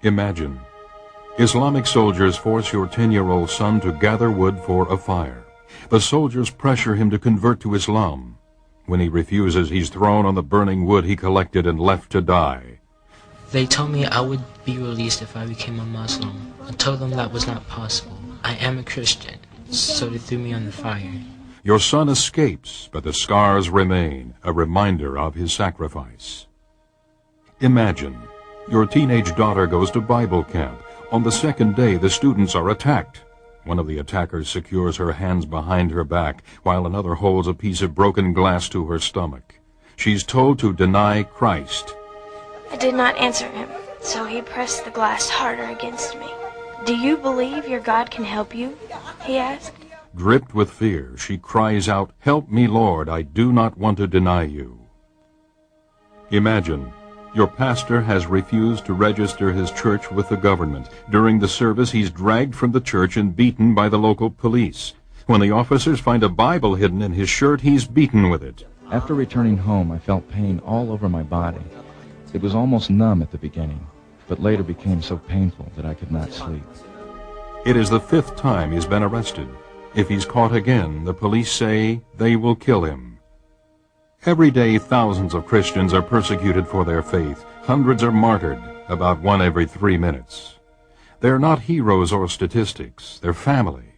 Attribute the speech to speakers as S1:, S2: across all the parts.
S1: Imagine, Islamic soldiers force your 10-year-old son to gather wood for a fire. The soldiers pressure him to convert to Islam. When he refuses, he's thrown on the burning wood he collected and left to die.
S2: They told me I would be released if I became a Muslim. I told them that was not possible. I am a Christian, so they threw me on the fire.
S1: Your son escapes, but the scars remain, a reminder of his sacrifice. Imagine, your teenage daughter goes to Bible camp. On the second day, the students are attacked. One of the attackers secures her hands behind her back, while another holds a piece of broken glass to her stomach. She's told to deny Christ.
S3: I did not answer him, so he pressed the glass harder against me. "Do you believe your God can help you?" he asked.
S1: Dripped with fear, she cries out, "Help me, Lord, I do not want to deny you." Imagine, your pastor has refused to register his church with the government. During the service, he's dragged from the church and beaten by the local police. When the officers find a Bible hidden in his shirt, he's beaten with it.
S4: After returning home, I felt pain all over my body. It was almost numb at the beginning, but later became so painful that I could not sleep.
S1: It is the 5th time he's been arrested. If he's caught again, the police say they will kill him. Every day, thousands of Christians are persecuted for their faith. Hundreds are martyred, about 1 every 3 minutes. They're not heroes or statistics, they're family.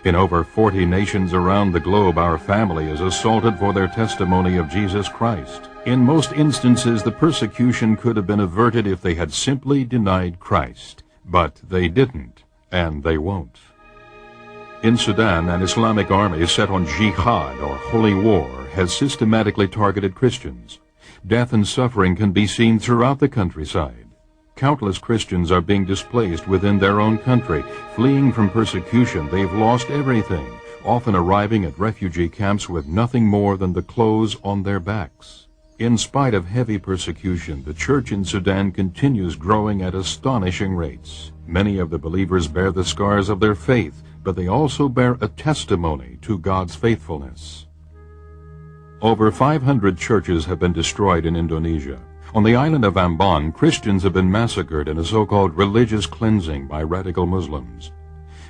S1: In over 40 nations around the globe, our family is assaulted for their testimony of Jesus Christ. In most instances, the persecution could have been averted if they had simply denied Christ. But they didn't, and they won't. In Sudan, an Islamic army set on jihad, or holy war, has systematically targeted Christians. Death and suffering can be seen throughout the countryside. Countless Christians are being displaced within their own country. Fleeing from persecution, they've lost everything, often arriving at refugee camps with nothing more than the clothes on their backs. In spite of heavy persecution, the church in Sudan continues growing at astonishing rates. Many of the believers bear the scars of their faith, but they also bear a testimony to God's faithfulness. Over 500 churches have been destroyed in Indonesia. On the island of Ambon, Christians have been massacred in a so-called religious cleansing by radical Muslims.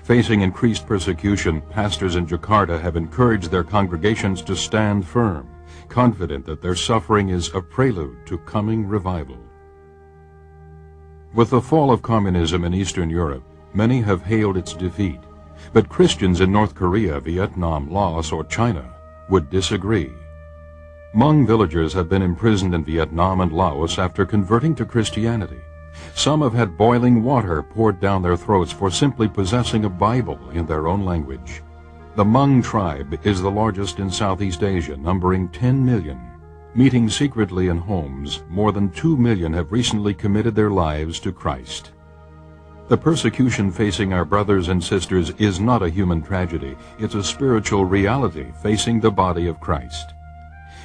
S1: Facing increased persecution, pastors in Jakarta have encouraged their congregations to stand firm, confident that their suffering is a prelude to coming revival. With the fall of communism in Eastern Europe, many have hailed its defeat. But Christians in North Korea, Vietnam, Laos, or China would disagree. Hmong villagers have been imprisoned in Vietnam and Laos after converting to Christianity. Some have had boiling water poured down their throats for simply possessing a Bible in their own language. The Hmong tribe is the largest in Southeast Asia, numbering 10 million. Meeting secretly in homes, more than 2 million have recently committed their lives to Christ. The persecution facing our brothers and sisters is not a human tragedy. It's a spiritual reality facing the body of Christ.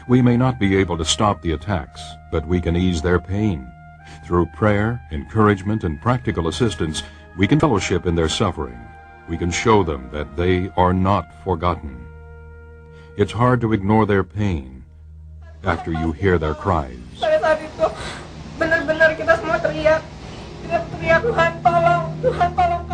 S1: We may not be able to stop the attacks, but we can ease their pain. Through prayer, encouragement, and practical assistance, we can fellowship in their suffering. We can show them that they are not forgotten. It's hard to ignore their pain after you hear their cries.
S5: Pada saat itu, benar-benar kita semua teriak, Tuhan tolong, Tuhan tolong